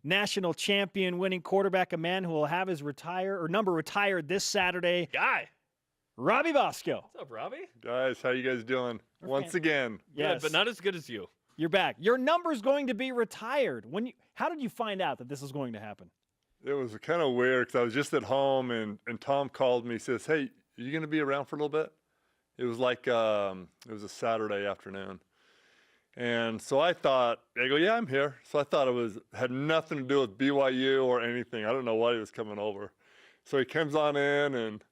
national champion winning quarterback, a man who will have his number retired this Saturday. Robbie Bosco. What's up, Robbie? Guys, how you guys doing? Once again. Yes. Good, but not as good as you. You're back. Your number's going to be retired. How did you find out that this was going to happen? It was kind of weird because I was just at home and Tom called me. He says, hey, are you going to be around for a little bit? It was like, it was a Saturday afternoon. And so I go, yeah, I'm here. So I thought had nothing to do with BYU or anything. I don't know why he was coming over. So he comes on in, and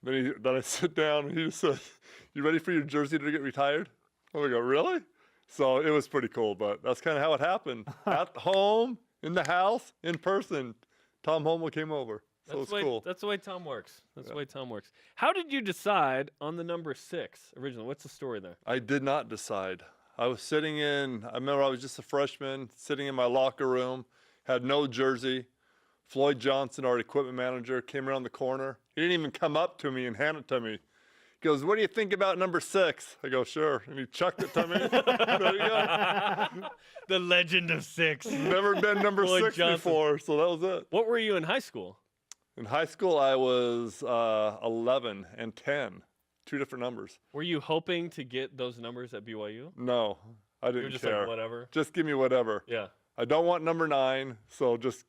then I sit down, and he just says, you ready for your jersey to get retired? I go, really? So it was pretty cool, but that's kind of how it happened. At home, in the house, in person, Tom Holmoe came over. So it's cool. That's the way Tom works. That's the way Tom works. How did you decide on the number 6 originally? What's the story there? I did not decide. I remember I was just a freshman, sitting in my locker room, had no jersey. Floyd Johnson, our equipment manager, came around the corner. He didn't even come up to me and hand it to me. He goes, what do you think about number 6? I go, sure. And he chucked it to me. There you go. The legend of 6. Never been number Floyd 6 Johnson. before, so that was it. What were you in high school? In high school, I was 11 and 10, 2 different numbers. Were you hoping to get those numbers at BYU? No, I didn't care. You were just like, whatever? Just give me whatever. Yeah. I don't want number 9, so just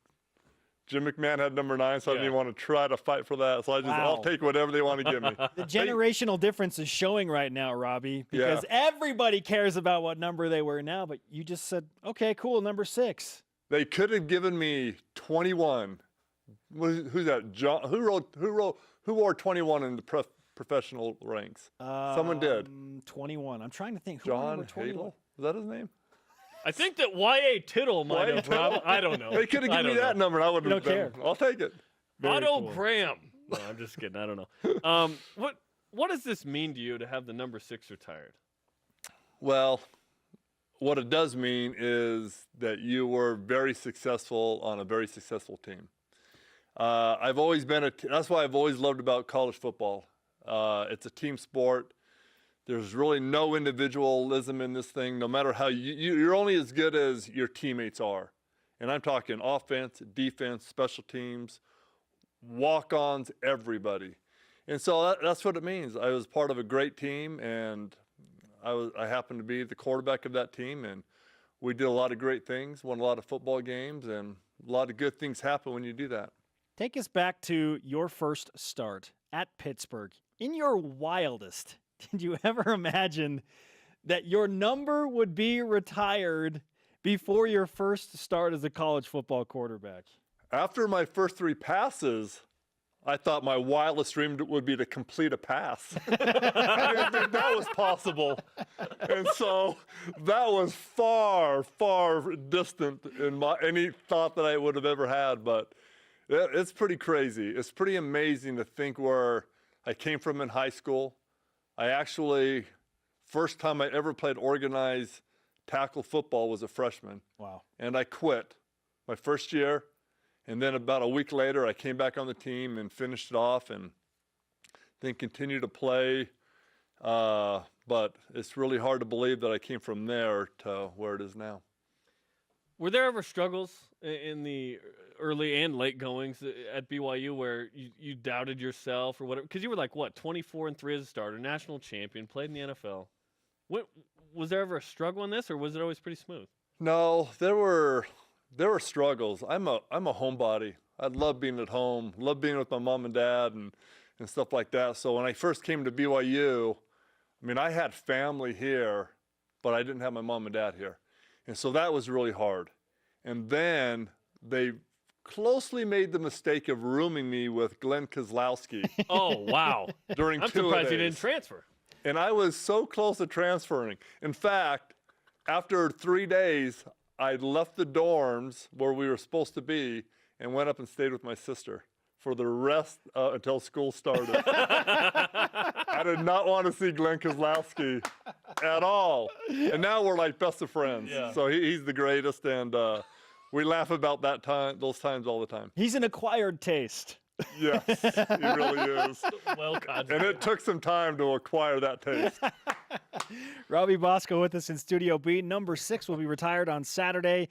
Jim McMahon had number 9, so I didn't even want to try to fight for that. So I'll take whatever they want to give me. The generational difference is showing right now, Robbie, because everybody cares about what number they wear now, but you just said, okay, cool, number 6. They could have given me 21. Who's that? John? Who wore 21 in the professional ranks? Someone did. 21. I'm trying to think. John Hadel? Is that his name? I think that Y.A. Tittle might have. I don't know. They could have given me that number. I wouldn't have care. I'll take it. Otto Graham. No, I'm just kidding. I don't know. What does this mean to you to have the number 6 retired? Well, what it does mean is that you were very successful on a very successful team. I've always been that's why I've always loved about college football. It's a team sport. There's really no individualism in this thing. No matter how you're only as good as your teammates are. And I'm talking offense, defense, special teams, walk-ons, everybody. And so that's what it means. I was part of a great team, and I happened to be the quarterback of that team, and we did a lot of great things, won a lot of football games, and a lot of good things happen when you do that. Take us back to your first start at Pittsburgh. In your wildest, did you ever imagine that your number would be retired before your first start as a college football quarterback? After my first 3 passes, I thought my wildest dream would be to complete a pass. I didn't think that was possible. And so that was far, far distant in any thought that I would have ever had. But it's pretty crazy. It's pretty amazing to think where I came from in high school. I actually, first time I ever played organized tackle football was a freshman. Wow. And I quit my first year. And then about a week later, I came back on the team and finished it off and then continued to play. But it's really hard to believe that I came from there to where it is now. Were there ever struggles in the early and late goings at BYU where you doubted yourself or whatever? Because you were like, 24-3 as a starter, national champion, played in the NFL. Was there ever a struggle in this, or was it always pretty smooth? No, there were struggles. I'm a homebody. I love being at home, love being with my mom and dad and stuff like that. So when I first came to BYU, I had family here, but I didn't have my mom and dad here. And so that was really hard. And then they closely made the mistake of rooming me with Glenn Kozlowski. Oh, wow. During I'm 2 surprised days. you didn't transfer. And I was so close to transferring. In fact, after 3 days, I left the dorms where we were supposed to be and went up and stayed with my sister for the rest until school started. I did not want to see Glenn Kozlowski at all. And now we're like best of friends. Yeah. So he's the greatest, and we laugh about those times all the time. He's an acquired taste. Yes, he really is. Well conjured. And it took some time to acquire that taste. Robbie Bosco with us in Studio B. Number 6 will be retired on Saturday.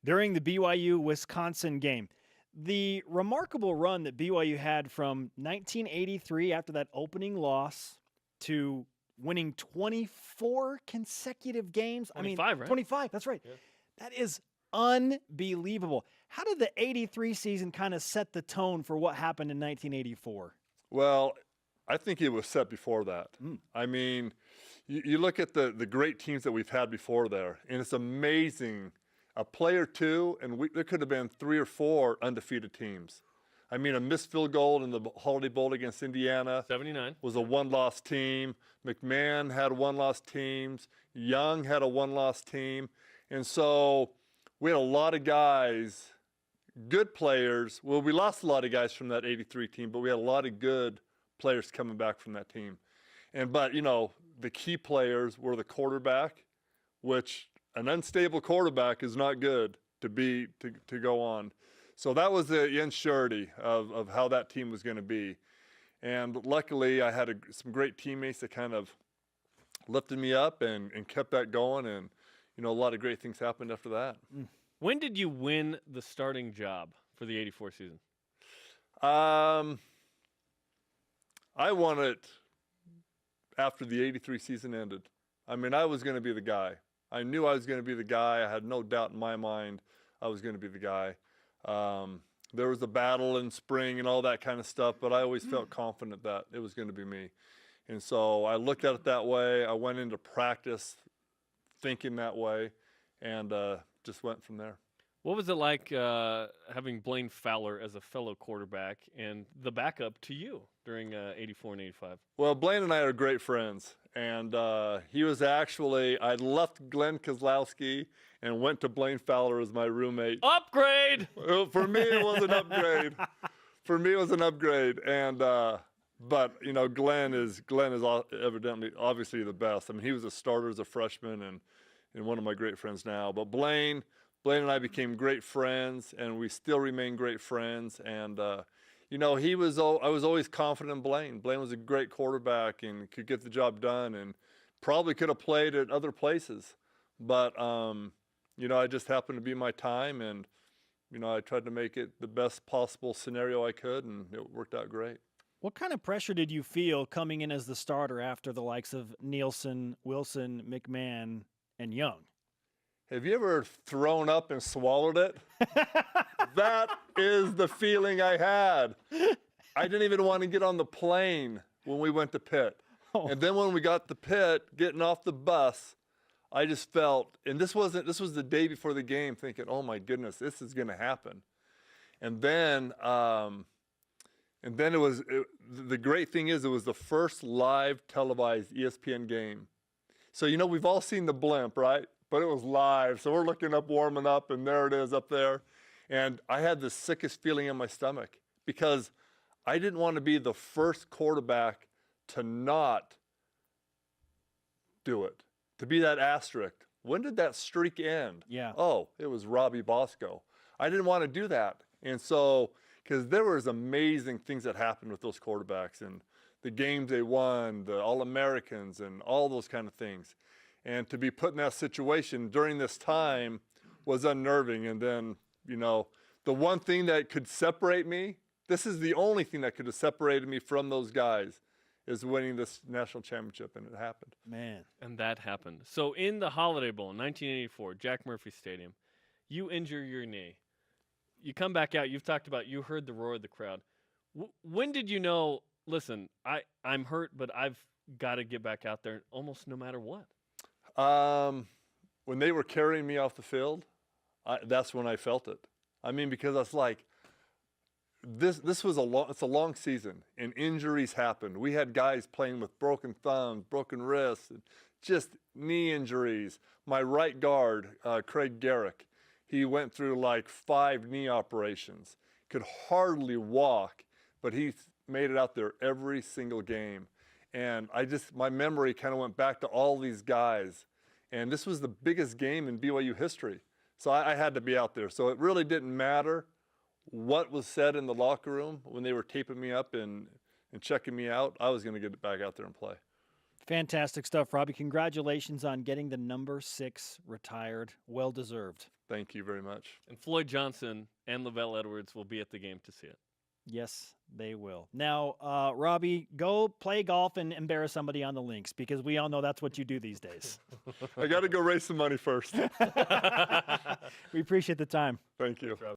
during the BYU-Wisconsin game. The remarkable run that BYU had from 1983 after that opening loss to winning 24 consecutive games. 25, right? 25, that's right. Yeah. That is unbelievable. How did the 83 season kind of set the tone for what happened in 1984? Well, I think it was set before that. I mean, you look at the great teams that we've had before there, and it's amazing. A play or two, and there could have been 3 or 4 undefeated teams. I mean, a missed field goal in the Holiday Bowl against Indiana 79 was a one-loss team. McMahon had one-loss teams. Young had a one-loss team. And so we had a lot of guys, good players. Well, we lost a lot of guys from that 83 team, but we had a lot of good players coming back from that team. But, the key players were the quarterback, which an unstable quarterback is not good to go on. So that was the insurety of how that team was going to be. And luckily, I had some great teammates that kind of lifted me up and kept that going. And, a lot of great things happened after that. When did you win the starting job for the 84 season? I won it after the 83 season ended. I mean, I was going to be the guy. I knew I was going to be the guy. I had no doubt in my mind I was going to be the guy. There was a battle in spring and all that kind of stuff, but I always felt confident that it was going to be me. And so I looked at it that way. I went into practice thinking that way and just went from there. What was it like having Blaine Fowler as a fellow quarterback and the backup to you during 84 and 85? Well, Blaine and I are great friends. And he was actually, I left Glenn Kozlowski and went to Blaine Fowler as my roommate. Upgrade! Well, for me, it was an upgrade. And, but, Glenn is evidently, obviously the best. I mean, he was a starter as a freshman and one of my great friends now. But Blaine and I became great friends, and we still remain great friends. And, I was always confident in Blaine. Blaine was a great quarterback and could get the job done and probably could have played at other places. But, I just happened to be my time, and, I tried to make it the best possible scenario I could, and it worked out great. What kind of pressure did you feel coming in as the starter after the likes of Nielsen, Wilson, McMahon, and Young? Have you ever thrown up and swallowed it? That is the feeling I had. I didn't even want to get on the plane when we went to Pitt. Oh. And then when we got to Pitt, getting off the bus, I just felt, and this was the day before the game, thinking, oh my goodness, this is going to happen. And then the great thing is it was the first live televised ESPN game. So, we've all seen the blimp, right? But it was live. So we're looking up, warming up, and there it is up there. And I had the sickest feeling in my stomach because I didn't want to be the first quarterback to not do it, to be that asterisk. When did that streak end? Yeah. Oh, it was Robbie Bosco. I didn't want to do that. And so, because there was amazing things that happened with those quarterbacks and the games they won, the All-Americans and all those kind of things. And to be put in that situation during this time was unnerving. And then, the one thing that could separate me, this is the only thing that could have separated me from those guys, is winning this national championship, and it happened. Man. And that happened. So in the Holiday Bowl in 1984, Jack Murphy Stadium, you injure your knee. You come back out. You've talked about you heard the roar of the crowd. When did you know, listen, I'm hurt, but I've got to get back out there almost no matter what? When they were carrying me off the field, that's when I felt it. I mean, because I was like, this was it's a long season, and injuries happened. We had guys playing with broken thumbs, broken wrists, and just knee injuries. My right guard, Craig Garrick, he went through like 5 knee operations, could hardly walk, but he made it out there every single game. And my memory kind of went back to all these guys. And this was the biggest game in BYU history. So I had to be out there. So it really didn't matter what was said in the locker room when they were taping me up and checking me out. I was going to get back out there and play. Fantastic stuff, Robbie. Congratulations on getting the number 6 retired. Well deserved. Thank you very much. And Floyd Johnson and Lavelle Edwards will be at the game to see it. Yes, they will. Now, Robbie, go play golf and embarrass somebody on the links, because we all know that's what you do these days. I got to go raise some money first. We appreciate the time. Thank you.